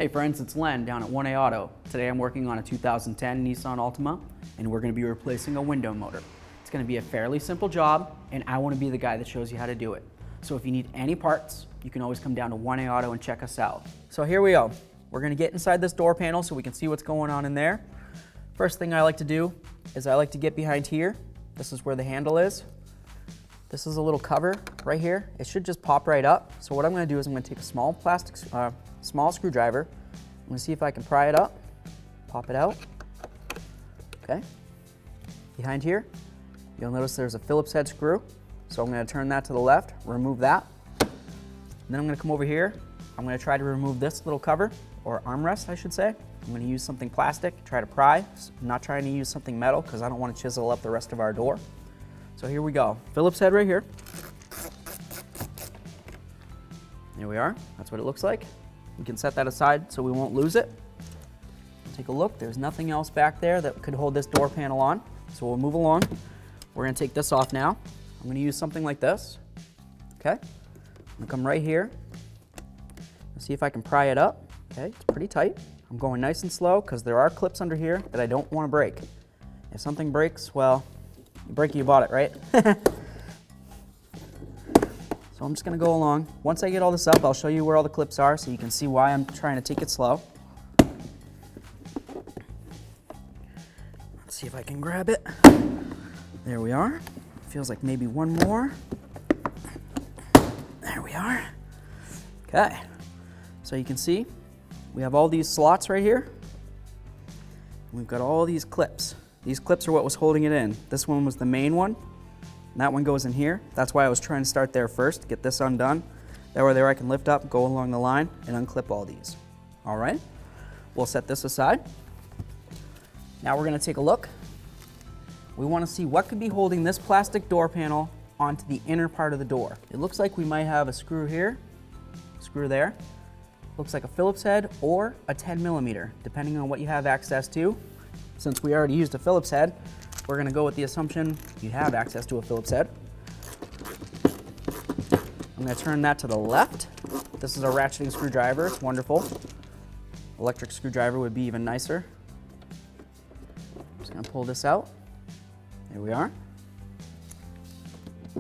Hey friends, it's Len down at 1A Auto. Today I'm working on a 2010 Nissan Altima and we're going to be replacing a window motor. It's going to be a fairly simple job and I want to be the guy that shows you how to do it. So if you need any parts, you can always come down to 1A Auto and check us out. So here we go. We're going to get inside this door panel so we can see what's going on in there. First thing I like to do is I like to get behind here. This is where the handle is. This is a little cover right here. It should just pop right up. So what I'm going to do is I'm going to take a small screwdriver. I'm going to see if I can pry it up, pop it out. Okay. Behind here, you'll notice there's a Phillips head screw. So I'm going to turn that to the left, remove that. Then I'm going to come over here. I'm going to try to remove this little cover, or armrest, I should say. I'm going to use something plastic, try to pry. I'm not trying to use something metal because I don't want to chisel up the rest of our door. So here we go. Phillips head right here. There we are. That's what it looks like. We can set that aside so we won't lose it. Take a look. There's nothing else back there that could hold this door panel on. So we'll move along. We're going to take this off now. I'm going to use something like this. Okay. I'm going to come right here and see if I can pry it up. Okay. It's pretty tight. I'm going nice and slow because there are clips under here that I don't want to break. If something breaks, well, you break it, you bought it, right? So I'm just going to go along. Once I get all this up, I'll show you where all the clips are so you can see why I'm trying to take it slow. Let's see if I can grab it. There we are. Feels like maybe one more. There we are. Okay. So you can see we have all these slots right here. We've got all these clips. These clips are what was holding it in. This one was the main one. And that one goes in here. That's why I was trying to start there first, get this undone. That way there I can lift up, go along the line, and unclip all these. All right, we'll set this aside. Now we're gonna take a look. We wanna see what could be holding this plastic door panel onto the inner part of the door. It looks like we might have a screw here, screw there. Looks like a Phillips head or a 10mm, depending on what you have access to. Since we already used a Phillips head, we're going to go with the assumption you have access to a Phillips head. I'm going to turn that to the left. This is a ratcheting screwdriver. It's wonderful. Electric screwdriver would be even nicer. I'm just going to pull this out. There we are.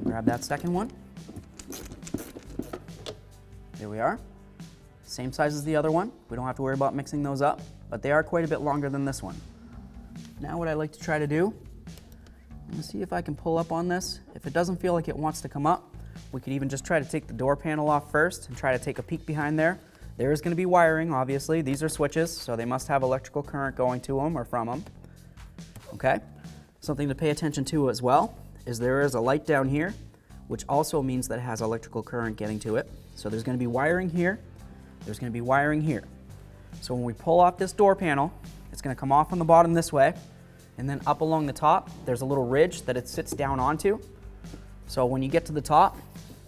Grab that second one. There we are. Same size as the other one. We don't have to worry about mixing those up, but they are quite a bit longer than this one. Now what I like to try to do, I'm going to see if I can pull up on this. If it doesn't feel like it wants to come up, we could even just try to take the door panel off first and try to take a peek behind there. There is going to be wiring, obviously. These are switches, so they must have electrical current going to them or from them. Okay? Something to pay attention to as well is there is a light down here, which also means that it has electrical current getting to it. So there's going to be wiring here. There's going to be wiring here. So when we pull off this door panel, it's going to come off on the bottom this way, and then up along the top, there's a little ridge that it sits down onto. So when you get to the top,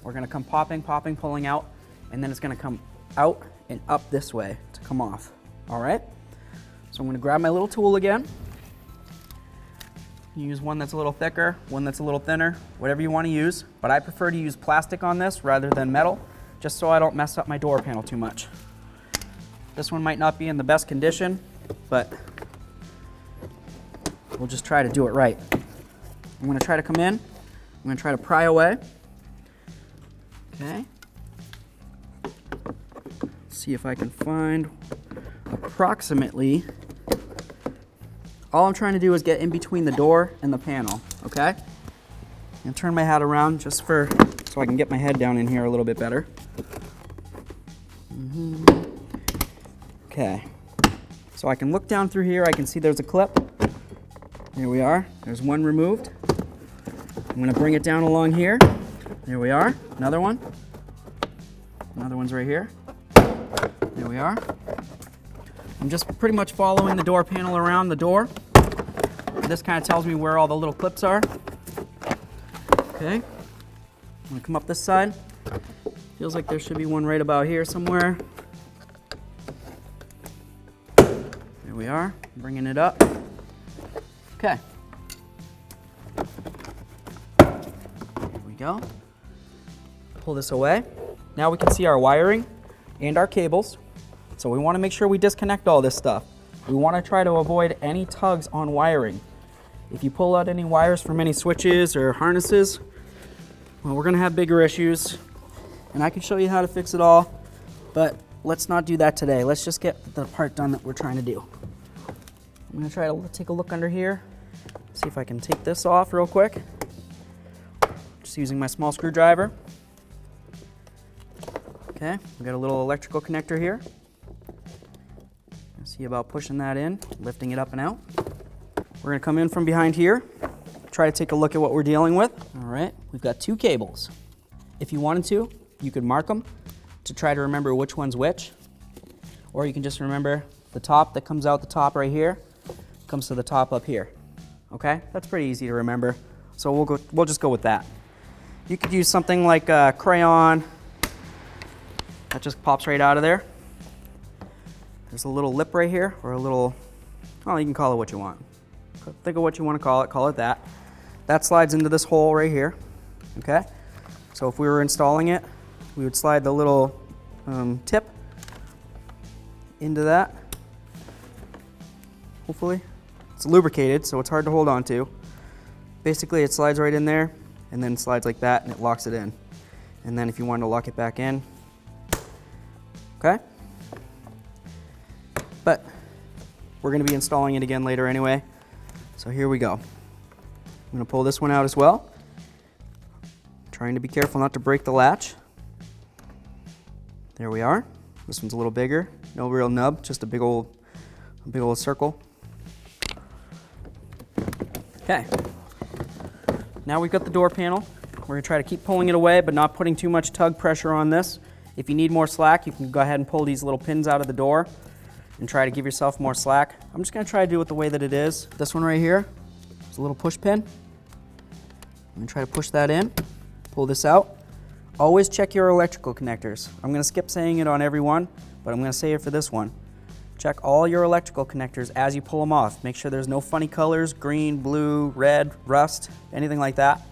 we're going to come popping, pulling out, and then it's going to come out and up this way to come off. All right? So I'm going to grab my little tool again. Use one that's a little thicker, one that's a little thinner, whatever you want to use, but I prefer to use plastic on this rather than metal, just so I don't mess up my door panel too much. This one might not be in the best condition, but we'll just try to do it right. I'm going to try to come in. I'm going to try to pry away. Okay. See if I can find approximately. All I'm trying to do is get in between the door and the panel, okay? And turn my hat around just so I can get my head down in here a little bit better. Okay. So I can look down through here, I can see there's a clip. Here we are, there's one removed. I'm gonna bring it down along here. There we are, another one. Another one's right here. There we are. I'm just pretty much following the door panel around the door. This kind of tells me where all the little clips are. Okay, I'm gonna come up this side. Feels like there should be one right about here somewhere. There we are, bringing it up. Okay. There we go. Pull this away. Now we can see our wiring and our cables. So we want to make sure we disconnect all this stuff. We want to try to avoid any tugs on wiring. If you pull out any wires from any switches or harnesses, well, we're going to have bigger issues. And I can show you how to fix it all, but let's not do that today. Let's just get the part done that we're trying to do. I'm going to try to take a look under here, see if I can take this off real quick. Just using my small screwdriver. Okay, we got a little electrical connector here. See about pushing that in, lifting it up and out. We're going to come in from behind here, try to take a look at what we're dealing with. All right, we've got 2 cables. If you wanted to, you could mark them to try to remember which one's which, or you can just remember the top that comes out the top right here comes to the top up here. Okay, that's pretty easy to remember, so we'll just go with that. You could use something like a crayon that just pops right out of there. There's a little lip right here, or a little, well, you can call it what you want. Think of what you want to call it that. That slides into this hole right here, okay? So if we were installing it, we would slide the little tip into that. Hopefully. It's lubricated, so it's hard to hold on to. Basically, it slides right in there, and then slides like that, and it locks it in. And then if you want to lock it back in, okay? But we're going to be installing it again later anyway. So here we go. I'm going to pull this one out as well. Trying to be careful not to break the latch. There we are. This one's a little bigger. No real nub, just a big old circle. Okay. Now we've got the door panel. We're going to try to keep pulling it away, but not putting too much tug pressure on this. If you need more slack, you can go ahead and pull these little pins out of the door and try to give yourself more slack. I'm just going to try to do it the way that it is. This one right here is a little push pin. I'm going to try to push that in, pull this out. Always check your electrical connectors. I'm going to skip saying it on every one, but I'm going to say it for this one. Check all your electrical connectors as you pull them off. Make sure there's no funny colors, green, blue, red, rust, anything like that.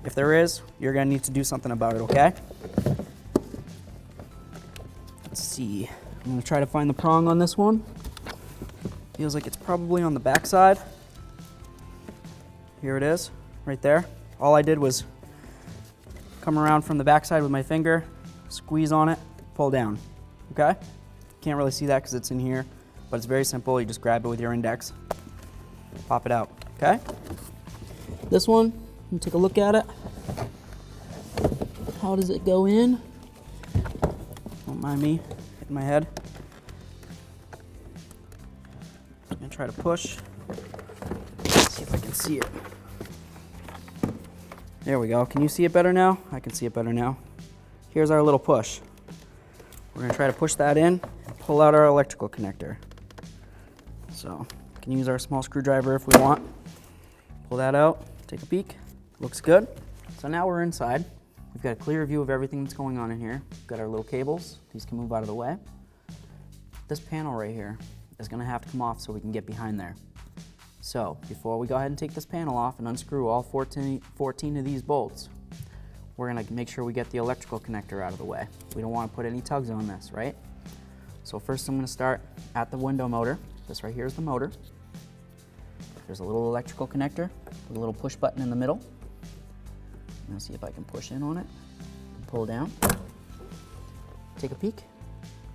If there is, you're going to need to do something about it, okay? Let's see. I'm going to try to find the prong on this one. Feels like it's probably on the back side. Here it is, right there. All I did was come around from the back side with my finger, squeeze on it, pull down, okay? Can't really see that because it's in here, but it's very simple. You just grab it with your index, pop it out, okay? This one, you take a look at it. How does it go in? Don't mind me hitting my head. I'm gonna try to push. See if I can see it. There we go. Can you see it better now? I can see it better now. Here's our little push. We're gonna try to push that in and pull out our electrical connector. So, we can use our small screwdriver if we want. Pull that out, take a peek. Looks good. So now we're inside. We've got a clear view of everything that's going on in here. We've got our little cables. These can move out of the way. This panel right here is gonna have to come off so we can get behind there. So, before we go ahead and take this panel off and unscrew all 14 of these bolts, we're gonna make sure we get the electrical connector out of the way. We don't wanna put any tugs on this, right? So first I'm gonna start at the window motor. This right here is the motor. There's a little electrical connector with a little push button in the middle. I'm gonna see if I can push in on it and pull down. Take a peek.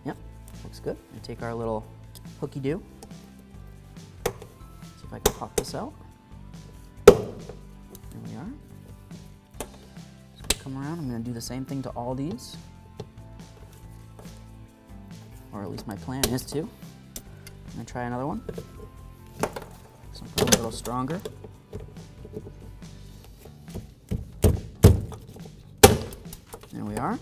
Yep, looks good. And take our little hooky-doo. See if I can pop this out. There we are. So come around, I'm gonna do the same thing to all these. Or at least my plan is to. I'm gonna try another one. Something a little stronger. There we are.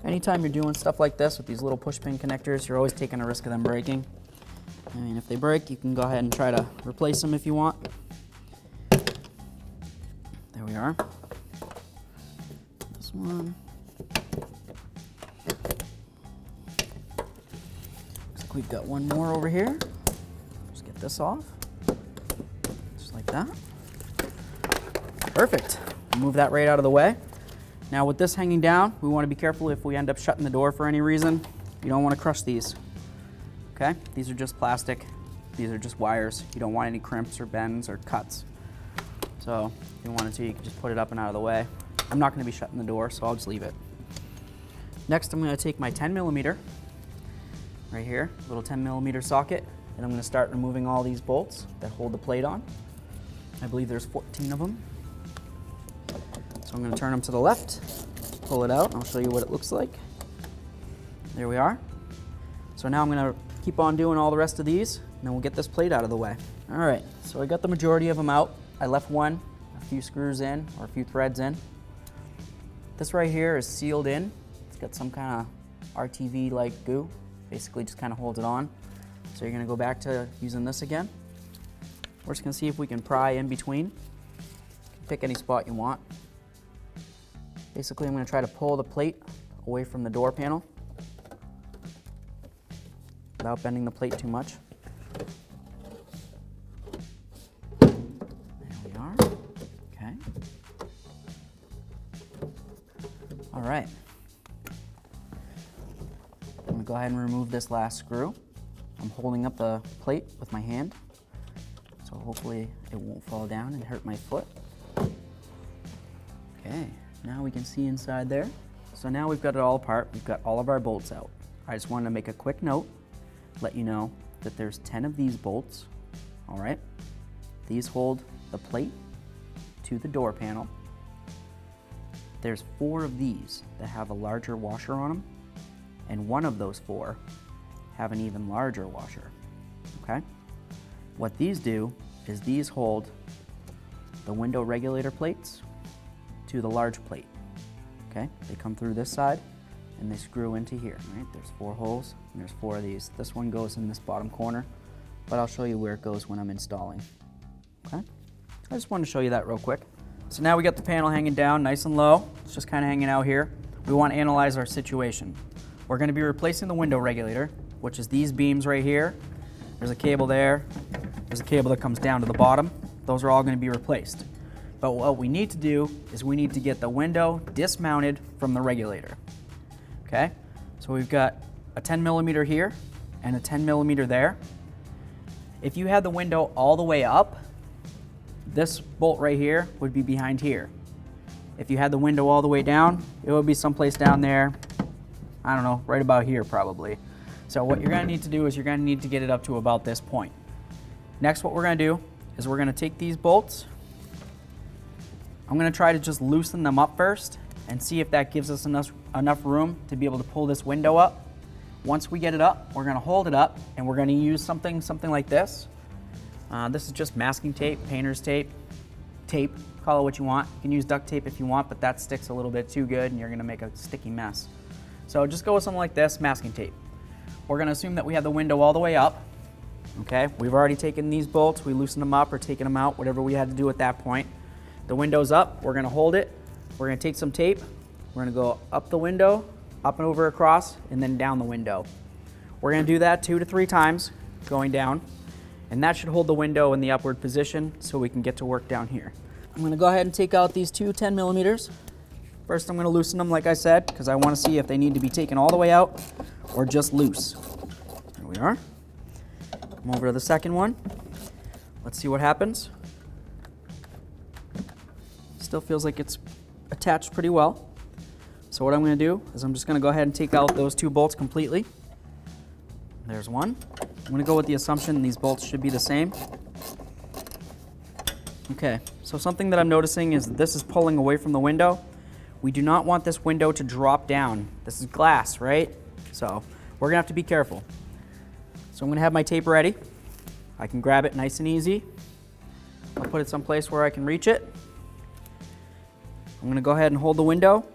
Anytime you're doing stuff like this with these little push pin connectors, you're always taking a risk of them breaking. I mean, if they break, you can go ahead and try to replace them if you want. There we are. This one. Looks like we've got one more over here. Just get this off. Just like that. Perfect. Move that right out of the way. Now with this hanging down, we want to be careful if we end up shutting the door for any reason. You don't want to crush these, okay? These are just plastic. These are just wires. You don't want any crimps or bends or cuts. So if you wanted to, you can just put it up and out of the way. I'm not going to be shutting the door, so I'll just leave it. Next, I'm going to take my 10mm right here, little 10mm socket, and I'm going to start removing all these bolts that hold the plate on. I believe there's 14 of them. So I'm going to turn them to the left, pull it out, and I'll show you what it looks like. There we are. So now I'm going to keep on doing all the rest of these, and then we'll get this plate out of the way. All right, so I got the majority of them out. I left one, a few screws in, or a few threads in. This right here is sealed in. It's got some kind of RTV-like goo. Basically just kind of holds it on. So you're going to go back to using this again. We're just going to see if we can pry in between. You can pick any spot you want. Basically, I'm going to try to pull the plate away from the door panel without bending the plate too much. There we are. Okay. All right. I'm going to go ahead and remove this last screw. I'm holding up the plate with my hand, so hopefully it won't fall down and hurt my foot. Okay, now we can see inside there. So now we've got it all apart. We've got all of our bolts out. I just wanted to make a quick note, let you know that there's 10 of these bolts, all right? These hold the plate to the door panel. There's 4 of these that have a larger washer on them, and one of those 4 have an even larger washer, okay? What these do is these hold the window regulator plates to the large plate, okay? They come through this side and they screw into here, right? There's 4 holes and there's 4 of these. This one goes in this bottom corner, but I'll show you where it goes when I'm installing, okay? I just wanted to show you that real quick. So now we got the panel hanging down nice and low. It's just kind of hanging out here. We want to analyze our situation. We're going to be replacing the window regulator, which is these beams right here. There's a cable there. There's a cable that comes down to the bottom. Those are all going to be replaced. But what we need to do is we need to get the window dismounted from the regulator. Okay? So we've got a 10mm here and a 10mm there. If you had the window all the way up, this bolt right here would be behind here. If you had the window all the way down, it would be someplace down there, I don't know, right about here probably. So what you're going to need to do is you're going to need to get it up to about this point. Next, what we're going to do is we're going to take these bolts. I'm going to try to just loosen them up first and see if that gives us enough room to be able to pull this window up. Once we get it up, we're going to hold it up and we're going to use something like this. This is just masking tape, painter's tape, call it what you want. You can use duct tape if you want, but that sticks a little bit too good and you're going to make a sticky mess. So just go with something like this, masking tape. We're going to assume that we have the window all the way up. Okay, we've already taken these bolts, we loosened them up or taken them out, whatever we had to do at that point. The window's up, we're going to hold it. We're going to take some tape, we're going to go up the window, up and over across, and then down the window. We're going to do that 2 to 3 times, going down, and that should hold the window in the upward position so we can get to work down here. I'm going to go ahead and take out these 2 10mm. First I'm going to loosen them like I said, because I want to see if they need to be taken all the way out or just loose. There we are. Come over to the second one. Let's see what happens. Still feels like it's attached pretty well. So what I'm going to do is I'm just going to go ahead and take out those 2 bolts completely. There's one. I'm going to go with the assumption these bolts should be the same. Okay, so something that I'm noticing is that this is pulling away from the window. We do not want this window to drop down. This is glass, right? So we're going to have to be careful. So I'm going to have my tape ready. I can grab it nice and easy. I'll put it someplace where I can reach it. I'm going to go ahead and hold the window.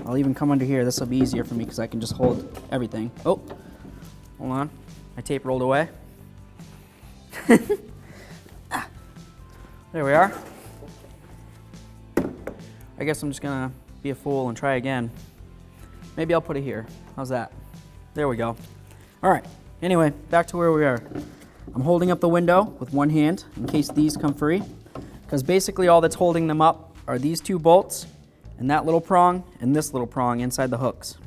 I'll even come under here. This will be easier for me because I can just hold everything. Oh, hold on. My tape rolled away. There we are. I guess I'm just going to be a fool and try again. Maybe I'll put it here. How's that? There we go. All right. Anyway, back to where we are. I'm holding up the window with one hand in case these come free, because basically all that's holding them up are these 2 bolts and that little prong and this little prong inside the hooks.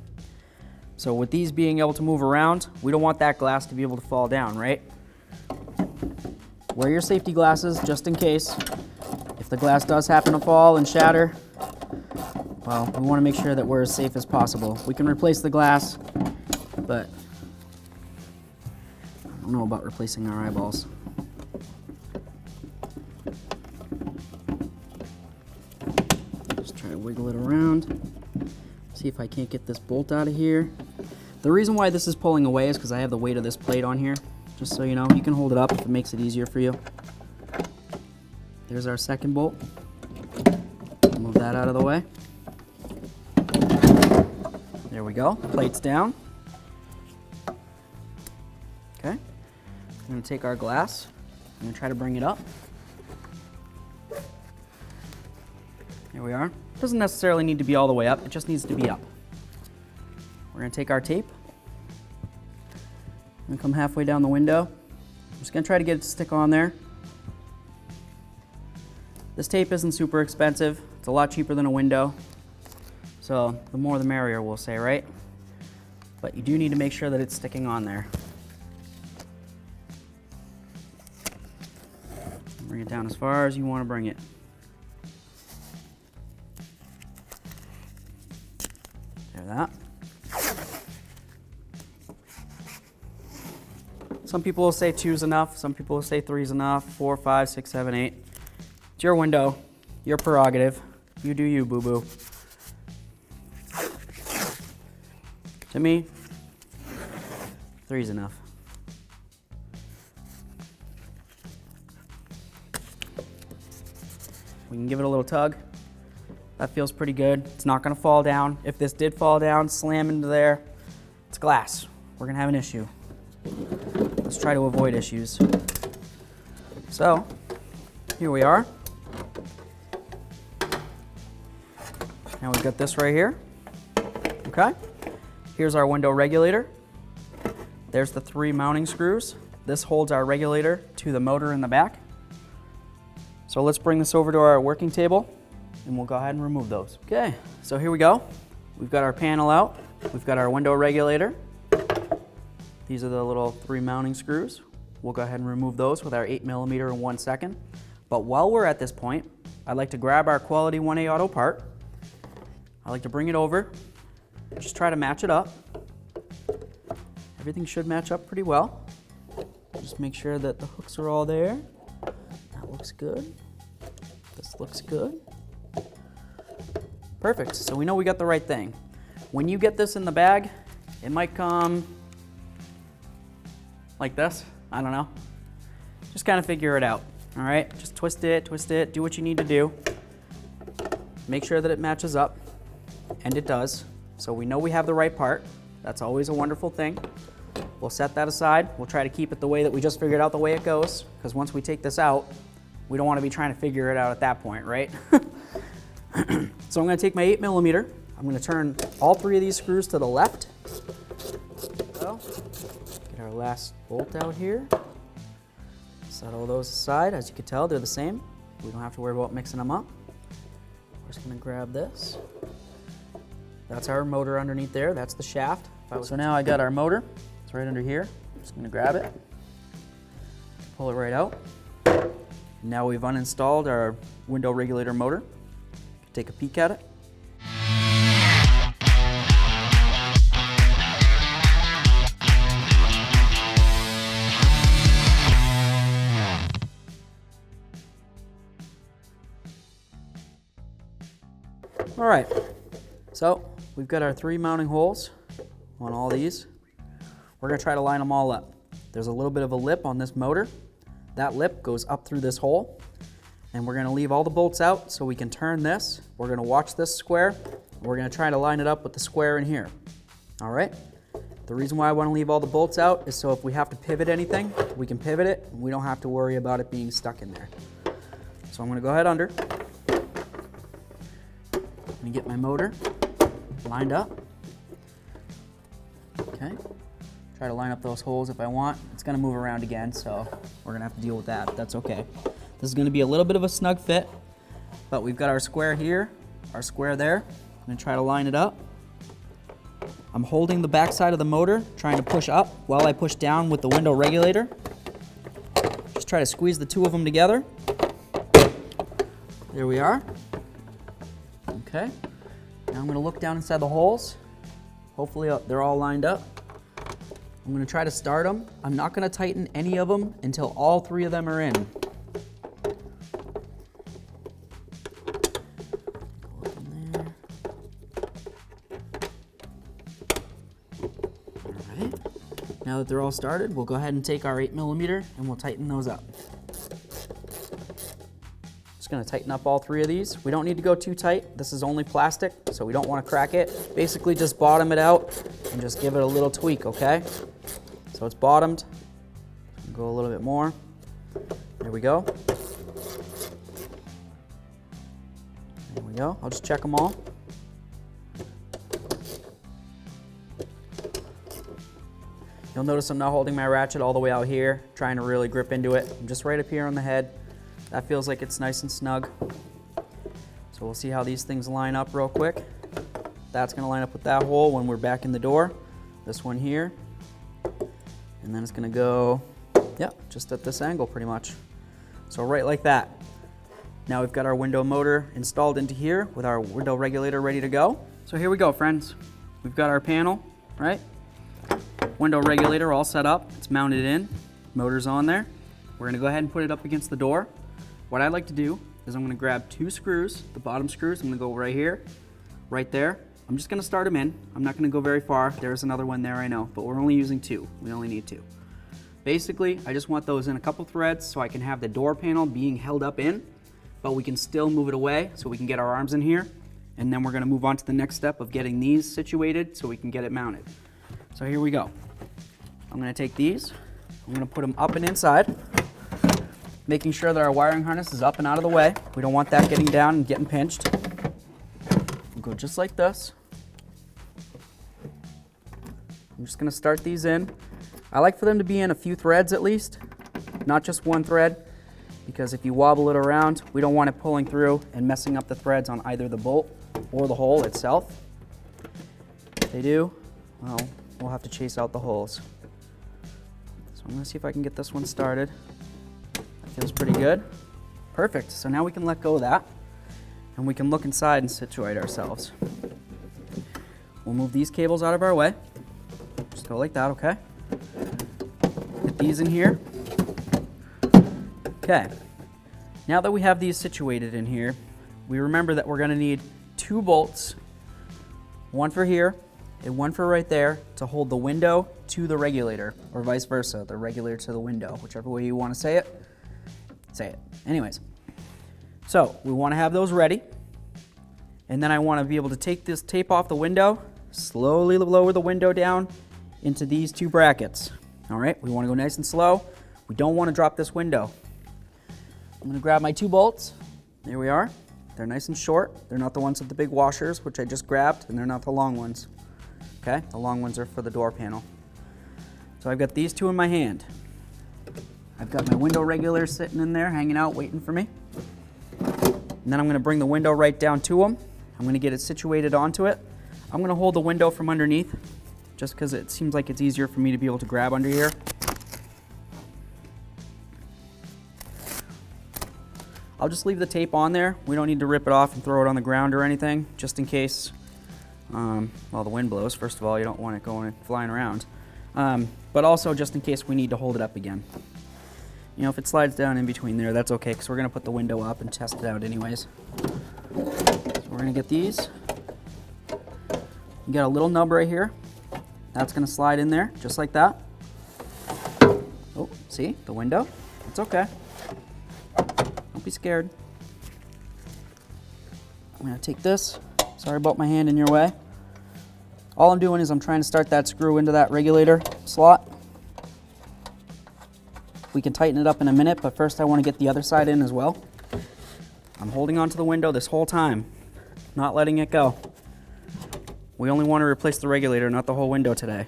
So with these being able to move around, we don't want that glass to be able to fall down, right? Wear your safety glasses just in case. If the glass does happen to fall and shatter, well, we want to make sure that we're as safe as possible. We can replace the glass, but I don't know about replacing our eyeballs. Just try to wiggle it around. See if I can't get this bolt out of here. The reason why this is pulling away is because I have the weight of this plate on here. Just so you know, you can hold it up if it makes it easier for you. There's our second bolt. Move that out of the way. There we go, plate's down. Okay, I'm gonna take our glass. I'm gonna try to bring it up. Here we are. Doesn't necessarily need to be all the way up, it just needs to be up. We're gonna take our tape and come halfway down the window. I'm just gonna try to get it to stick on there. This tape isn't super expensive. It's a lot cheaper than a window. So the more the merrier, we'll say, right? But you do need to make sure that it's sticking on there. Bring it down as far as you want to bring it. There, that. Some people will say 2's enough. Some people will say 3's enough. 4, 5, 6, 7, 8. It's your window, your prerogative. You do you, boo-boo. To me, 3's enough. We can give it a little tug. That feels pretty good. It's not gonna fall down. If this did fall down, slam into there, it's glass. We're gonna have an issue. Let's try to avoid issues. So, here we are. Now we've got this right here, okay? Here's our window regulator. There's the 3 mounting screws. This holds our regulator to the motor in the back. So let's bring this over to our working table and we'll go ahead and remove those. Okay, so here we go. We've got our panel out. We've got our window regulator. These are the little 3 mounting screws. We'll go ahead and remove those with our 8mm in 1 second. But while we're at this point, I'd like to grab our quality 1A auto part. I like to bring it over, just try to match it up. Everything should match up pretty well. Just make sure that the hooks are all there. That looks good. This looks good. Perfect, so we know we got the right thing. When you get this in the bag, it might come like this, I don't know. Just kind of figure it out, all right? Just twist it, do what you need to do. Make sure that it matches up. And it does. So we know we have the right part. That's always a wonderful thing. We'll set that aside. We'll try to keep it the way that we just figured out the way it goes, because once we take this out, we don't want to be trying to figure it out at that point, right? So I'm going to take my 8mm. I'm going to turn all 3 of these screws to the left. So, get our last bolt out here. Settle those aside. As you can tell, they're the same. We don't have to worry about mixing them up. We're just going to grab this. That's our motor underneath there. That's the shaft. So now I got our motor. It's right under here. I'm just going to grab it, pull it right out. Now we've uninstalled our window regulator motor. Take a peek at it. All right, so we've got our 3 mounting holes on all these. We're gonna try to line them all up. There's a little bit of a lip on this motor. That lip goes up through this hole, and we're gonna leave all the bolts out so we can turn this. We're gonna watch this square. We're gonna try to line it up with the square in here. All right? The reason why I wanna leave all the bolts out is so if we have to pivot anything, we can pivot it, and we don't have to worry about it being stuck in there. So I'm gonna go ahead under. Let me get my motor lined up. Okay. Try to line up those holes if I want. It's gonna move around again, so we're gonna have to deal with that. That's okay. This is gonna be a little bit of a snug fit, but we've got our square here, our square there. I'm gonna try to line it up. I'm holding the back side of the motor, trying to push up while I push down with the window regulator. Just try to squeeze the two of them together. There we are. Okay. Now I'm gonna look down inside the holes. Hopefully they're all lined up. I'm gonna try to start them. I'm not gonna tighten any of them until all three of them are in. All right. Now that they're all started, we'll go ahead and take our 8mm and we'll tighten those up. Just gonna tighten up all three of these. We don't need to go too tight. This is only plastic, so we don't wanna crack it. Basically just bottom it out and just give it a little tweak, okay? So it's bottomed. Go a little bit more. There we go. There we go. I'll just check them all. You'll notice I'm not holding my ratchet all the way out here, trying to really grip into it. I'm just right up here on the head. That feels like it's nice and snug. So we'll see how these things line up real quick. That's gonna line up with that hole when we're back in the door. This one here. And then it's gonna go, yeah, just at this angle pretty much. So right like that. Now we've got our window motor installed into here with our window regulator ready to go. So here we go, friends. We've got our panel, right? Window regulator all set up. It's mounted in, motor's on there. We're gonna go ahead and put it up against the door. What I like to do is I'm gonna grab two screws, the bottom screws. I'm gonna go right here, right there. I'm just gonna start them in. I'm not gonna go very far. There's another one there, I know, but we're only using two. We only need two. Basically, I just want those in a couple threads so I can have the door panel being held up in, but we can still move it away so we can get our arms in here. And then we're gonna move on to the next step of getting these situated so we can get it mounted. So here we go. I'm gonna take these, I'm gonna put them up and inside, making sure that our wiring harness is up and out of the way. We don't want that getting down and getting pinched. We'll go just like this. I'm just gonna start these in. I like for them to be in a few threads at least, not just one thread, because if you wobble it around, we don't want it pulling through and messing up the threads on either the bolt or the hole itself. If they do, well, we'll have to chase out the holes. So I'm gonna see if I can get this one started. That feels pretty good. Perfect, so now we can let go of that and we can look inside and situate ourselves. We'll move these cables out of our way. Just go like that, okay? Get these in here. Okay, now that we have these situated in here, we remember that we're gonna need two bolts, one for here and one for right there to hold the window to the regulator, or vice versa, the regulator to the window, whichever way you wanna say it, say it. Anyways, so we wanna have those ready, and then I wanna be able to take this tape off the window, slowly lower the window down into these two brackets. All right, we wanna go nice and slow. We don't wanna drop this window. I'm gonna grab my two bolts. There we are. They're nice and short. They're not the ones with the big washers, which I just grabbed, and they're not the long ones. Okay, the long ones are for the door panel. So I've got these two in my hand. I've got my window regulator sitting in there, hanging out, waiting for me. And then I'm gonna bring the window right down to them. I'm gonna get it situated onto it. I'm gonna hold the window from underneath, just because it seems like it's easier for me to be able to grab under here. I'll just leave the tape on there. We don't need to rip it off and throw it on the ground or anything, just in case, well, the wind blows. First of all, you don't want it going flying around. But also just in case we need to hold it up again. You know, if it slides down in between there, that's okay, because we're gonna put the window up and test it out anyways. So we're gonna get these. You got a little nub right here. That's gonna slide in there, just like that. Oh, see, the window? It's okay. Don't be scared. I'm gonna take this. Sorry about my hand in your way. All I'm doing is I'm trying to start that screw into that regulator slot. We can tighten it up in a minute, but first I want to get the other side in as well. I'm holding onto the window this whole time, not letting it go. We only want to replace the regulator, not the whole window today.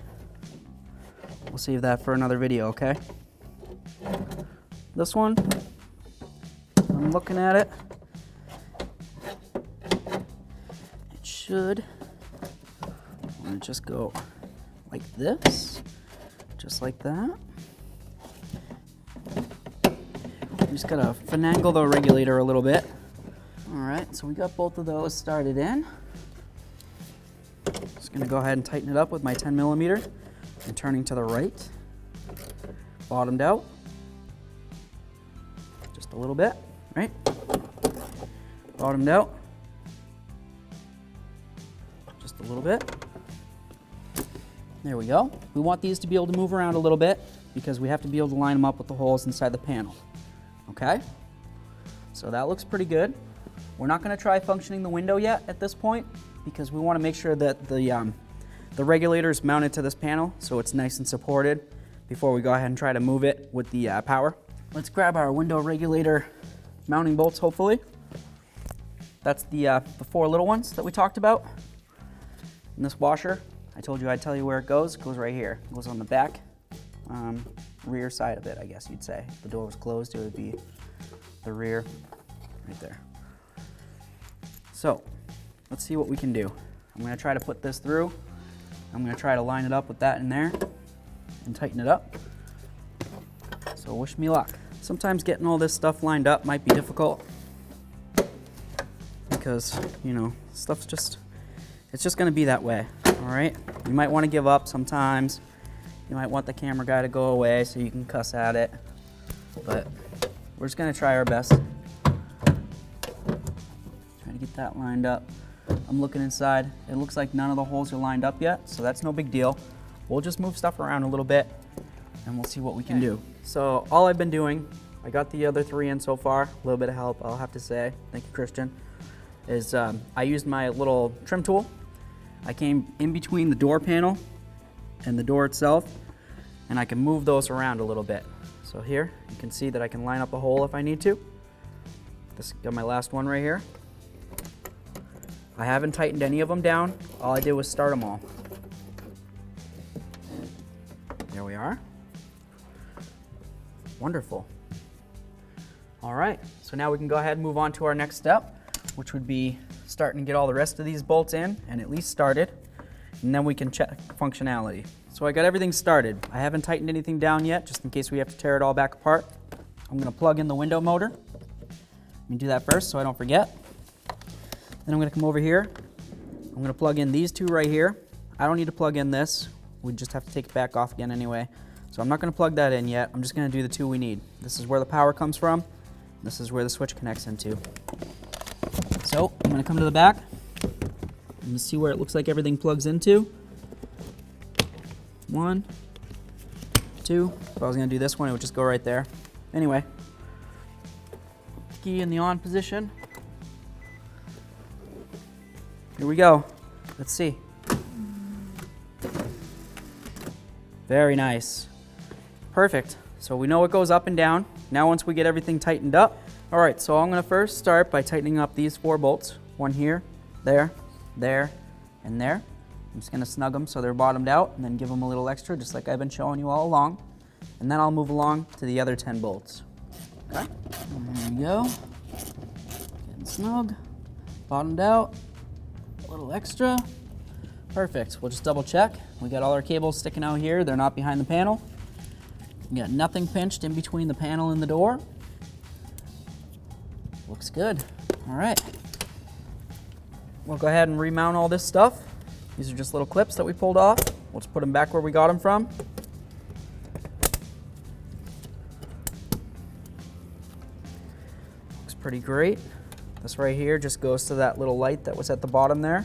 We'll save that for another video, okay? This one, I'm looking at it. should want to just go like this, just like that. We just gotta finagle the regulator a little bit. All right, so we got both of those started in. Just gonna go ahead and tighten it up with my 10 millimeter and turning to the right. Bottomed out. Just a little bit, right? Bottomed out. Just a little bit. There we go. We want these to be able to move around a little bit because we have to be able to line them up with the holes inside the panel. Okay? So that looks pretty good. We're not going to try functioning the window yet at this point because we want to make sure that the regulator is mounted to this panel so it's nice and supported before we go ahead and try to move it with the power. Let's grab our window regulator mounting bolts, hopefully. That's the 4 little ones that we talked about. And this washer, I told you I'd tell you where it goes. It goes right here. It goes on the back, rear side of it, I guess you'd say. If the door was closed, it would be the rear, right there. So, let's see what we can do. I'm gonna try to put this through. I'm gonna try to line it up with that in there and tighten it up. So wish me luck. Sometimes getting all this stuff lined up might be difficult because, you know, stuff's just, it's just gonna be that way, all right? You might wanna give up sometimes. You might want the camera guy to go away so you can cuss at it, but we're just gonna try our best. Trying to get that lined up. I'm looking inside. It looks like none of the holes are lined up yet, so that's no big deal. We'll just move stuff around a little bit and we'll see what we can do. So all I've been doing, I got the other 3 in so far, a little bit of help, I'll have to say. Thank you, Christian. Is I used my little trim tool. I came in between the door panel and the door itself, and I can move those around a little bit. So here, you can see that I can line up a hole if I need to. This got my last one right here. I haven't tightened any of them down. All I did was start them all. There we are. Wonderful. All right, so now we can go ahead and move on to our next step, which would be starting to get all the rest of these bolts in and at least started, and then we can check functionality. So I got everything started. I haven't tightened anything down yet, just in case we have to tear it all back apart. I'm gonna plug in the window motor. Let me do that first so I don't forget. Then I'm gonna come over here. I'm gonna plug in these 2 right here. I don't need to plug in this. We just have to take it back off again anyway. So I'm not gonna plug that in yet. I'm just gonna do the 2 we need. This is where the power comes from. This is where the switch connects into. So I'm gonna come to the back and see where it looks like everything plugs into. 1, 2. If I was gonna do this one, it would just go right there. Anyway, key in the on position. Here we go. Let's see. Very nice. Perfect. So we know it goes up and down. Now once we get everything tightened up, all right, so I'm gonna first start by tightening up these 4 bolts. One here, there, there, and there. I'm just gonna snug them so they're bottomed out and then give them a little extra, just like I've been showing you all along. And then I'll move along to the other 10 bolts. Okay, there we go. Getting snug, bottomed out, a little extra. Perfect, we'll just double check. We got all our cables sticking out here. They're not behind the panel. We got nothing pinched in between the panel and the door. Looks good. All right. We'll go ahead and remount all this stuff. These are just little clips that we pulled off. We'll just put them back where we got them from. Looks pretty great. This right here just goes to that little light that was at the bottom there.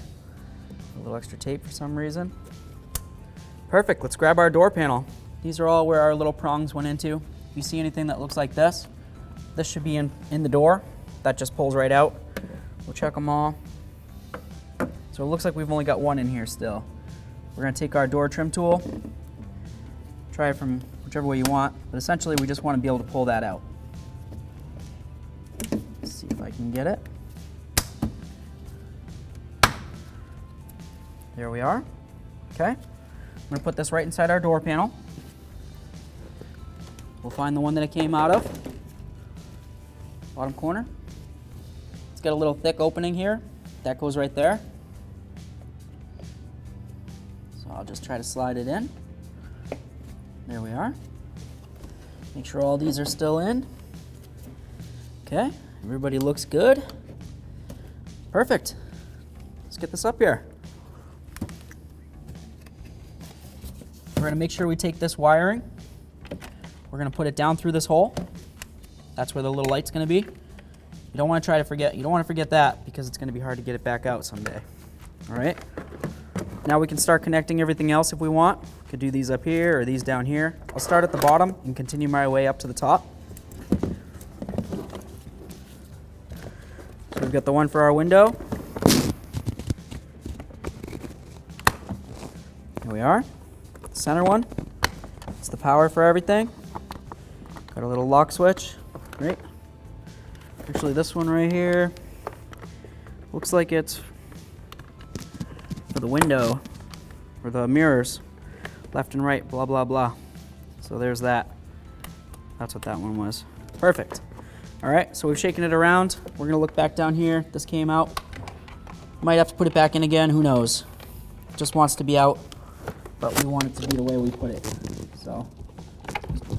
A little extra tape for some reason. Perfect, let's grab our door panel. These are all where our little prongs went into. If you see anything that looks like this should be in the door. That just pulls right out. We'll check them all. So it looks like we've only got 1 in here still. We're gonna take our door trim tool, try it from whichever way you want, but essentially we just wanna be able to pull that out. Let's see if I can get it. There we are. Okay. I'm gonna put this right inside our door panel. We'll find the one that it came out of. Bottom corner. It's got a little thick opening here. That goes right there. I'll just try to slide it in. There we are. Make sure all these are still in. Okay, everybody looks good. Perfect. Let's get this up here. We're gonna make sure we take this wiring. We're gonna put it down through this hole. That's where the little light's gonna be. You don't wanna forget that because it's gonna be hard to get it back out someday. All right. Now we can start connecting everything else if we want. Could do these up here or these down here. I'll start at the bottom and continue my way up to the top. So we've got the one for our window. Here we are. Center one. It's the power for everything. Got a little lock switch. Great. Actually, this one right here looks like it's for the window or the mirrors, left and right, blah, blah, blah. So there's that. That's what that one was. Perfect. All right, so we've shaken it around. We're gonna look back down here. This came out. Might have to put it back in again, who knows? It just wants to be out, but we want it to be the way we put it. So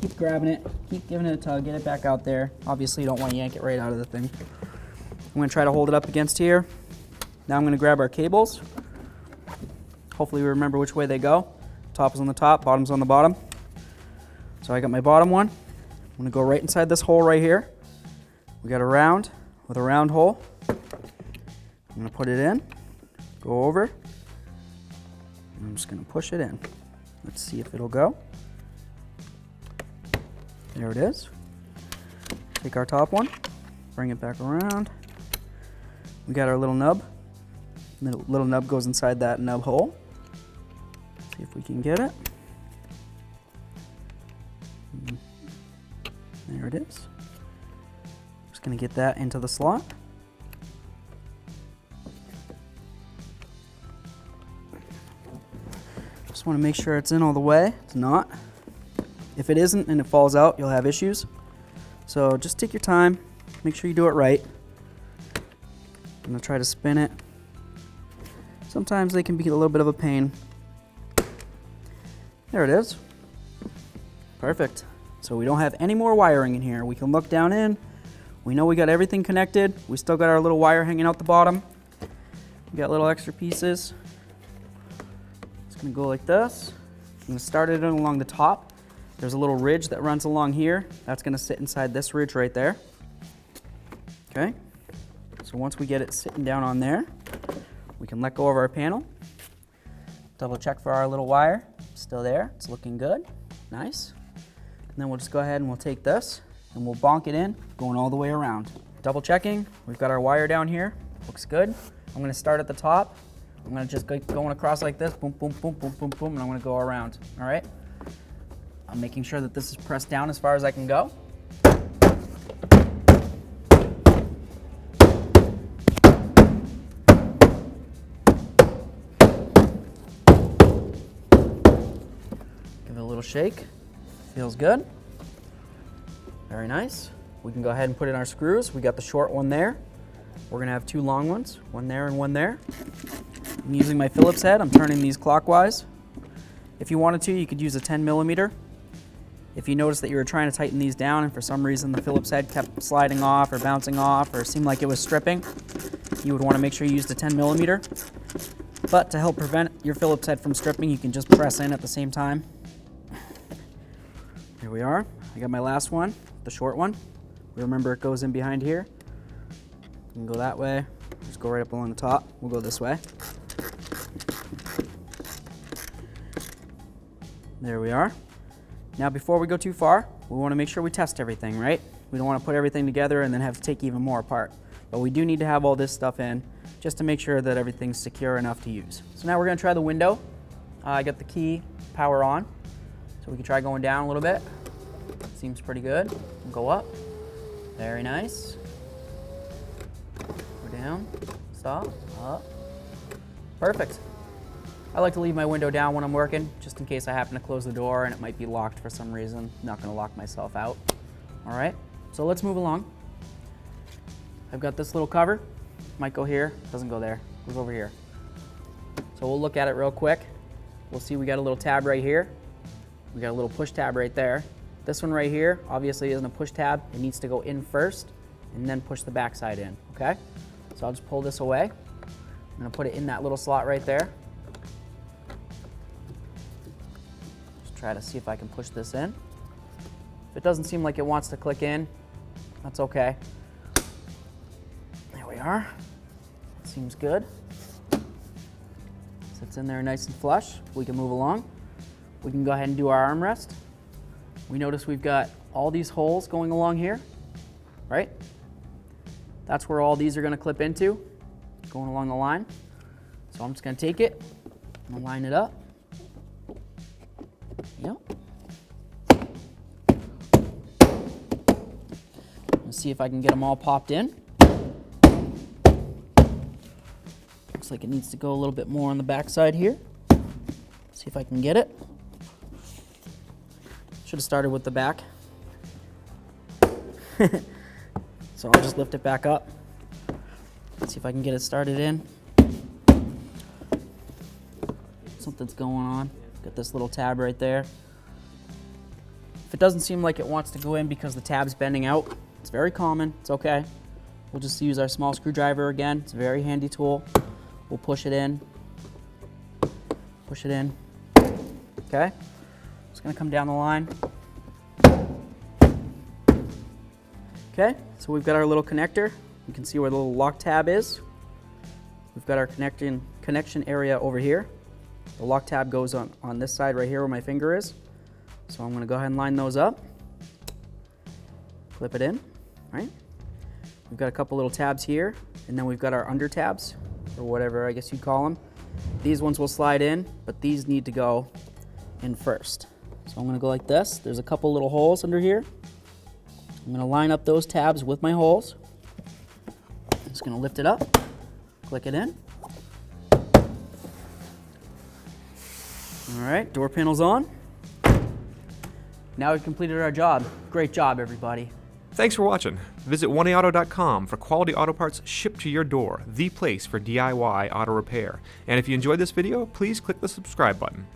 keep grabbing it, keep giving it a tug, get it back out there. Obviously you don't want to yank it right out of the thing. I'm gonna try to hold it up against here. Now I'm gonna grab our cables. Hopefully we remember which way they go. Top is on the top, bottom's on the bottom. So I got my bottom one. I'm gonna go right inside this hole right here. We got a round with a round hole. I'm gonna put it in, go over. I'm just gonna push it in. Let's see if it'll go. There it is. Take our top one, bring it back around. We got our little nub. The little nub goes inside that nub hole. See if we can get it. There it is. Just gonna get that into the slot. Just want to make sure it's in all the way. It's not. If it isn't and it falls out, you'll have issues. So just take your time, make sure you do it right. I'm gonna try to spin it. Sometimes they can be a little bit of a pain. There it is. Perfect. So we don't have any more wiring in here. We can look down in. We know we got everything connected. We still got our little wire hanging out the bottom. We got little extra pieces. It's gonna go like this. I'm gonna start it along the top. There's a little ridge that runs along here. That's gonna sit inside this ridge right there. Okay. So once we get it sitting down on there, we can let go of our panel. Double check for our little wire. Still there, it's looking good, nice. And then we'll just go ahead and we'll take this and we'll bonk it in, going all the way around. Double checking, we've got our wire down here, looks good. I'm gonna start at the top. I'm gonna just go going across like this, boom, boom, boom, boom, boom, boom, and I'm gonna go around, all right? I'm making sure that this is pressed down as far as I can go. Give it a little shake, feels good. Very nice. We can go ahead and put in our screws. We got the short one there. We're gonna have two long ones, one there and one there. I'm using my Phillips head, I'm turning these clockwise. If you wanted to, you could use a 10mm. If you notice that you were trying to tighten these down and for some reason the Phillips head kept sliding off or bouncing off or seemed like it was stripping, you would want to make sure you used a 10mm. But to help prevent your Phillips head from stripping, you can just press in at the same time. Here we are. I got my last one, the short one. Remember it goes in behind here. You can go that way, just go right up along the top. We'll go this way. There we are. Now before we go too far, we want to make sure we test everything, right? We don't want to put everything together and then have to take even more apart. But we do need to have all this stuff in just to make sure that everything's secure enough to use. So now we're going to try the window. I got the key power on, so we can try going down a little bit. Seems pretty good. We'll go up. Very nice. Go down, stop, up. Perfect. I like to leave my window down when I'm working, just in case I happen to close the door and it might be locked for some reason. I'm not gonna lock myself out. All right, so let's move along. I've got this little cover. Might go here, doesn't go there, goes over here. So we'll look at it real quick. we'll see we got a little tab right here. We got a little push tab right there. This one right here obviously isn't a push tab. It needs to go in first and then push the back side in, okay? So I'll just pull this away. I'm gonna put it in that little slot right there. Just try to see if I can push this in. If it doesn't seem like it wants to click in, that's okay. There we are. Seems good. Sits in there nice and flush. We can move along. We can go ahead and do our armrest. We notice we've got all these holes going along here, right? That's where all these are gonna clip into, going along the line. So I'm just gonna take it, I'm gonna line it up. Yep. Let's see if I can get them all popped in. Looks like it needs to go a little bit more on the back side here. See if I can get it. Should have started with the back. So I'll just lift it back up. Let's see if I can get it started in. Something's going on. Got this little tab right there. If it doesn't seem like it wants to go in because the tab's bending out, it's very common, it's okay. We'll just use our small screwdriver again. It's a very handy tool. We'll push it in. Push it in. Okay? It's gonna come down the line. Okay, so we've got our little connector. You can see where the little lock tab is. We've got our connection area over here. The lock tab goes on this side right here where my finger is. So I'm gonna go ahead and line those up. Clip it in, right? We've got a couple little tabs here, and then we've got our under tabs, or whatever I guess you'd call them. These ones will slide in, but these need to go in first. So I'm gonna go like this. There's a couple little holes under here. I'm gonna line up those tabs with my holes. I'm just gonna lift it up, click it in. All right, door panel's on. Now we've completed our job. Great job, everybody. Thanks for watching. Visit 1AAuto.com for quality auto parts shipped to your door, the place for DIY auto repair. And if you enjoyed this video, please click the subscribe button.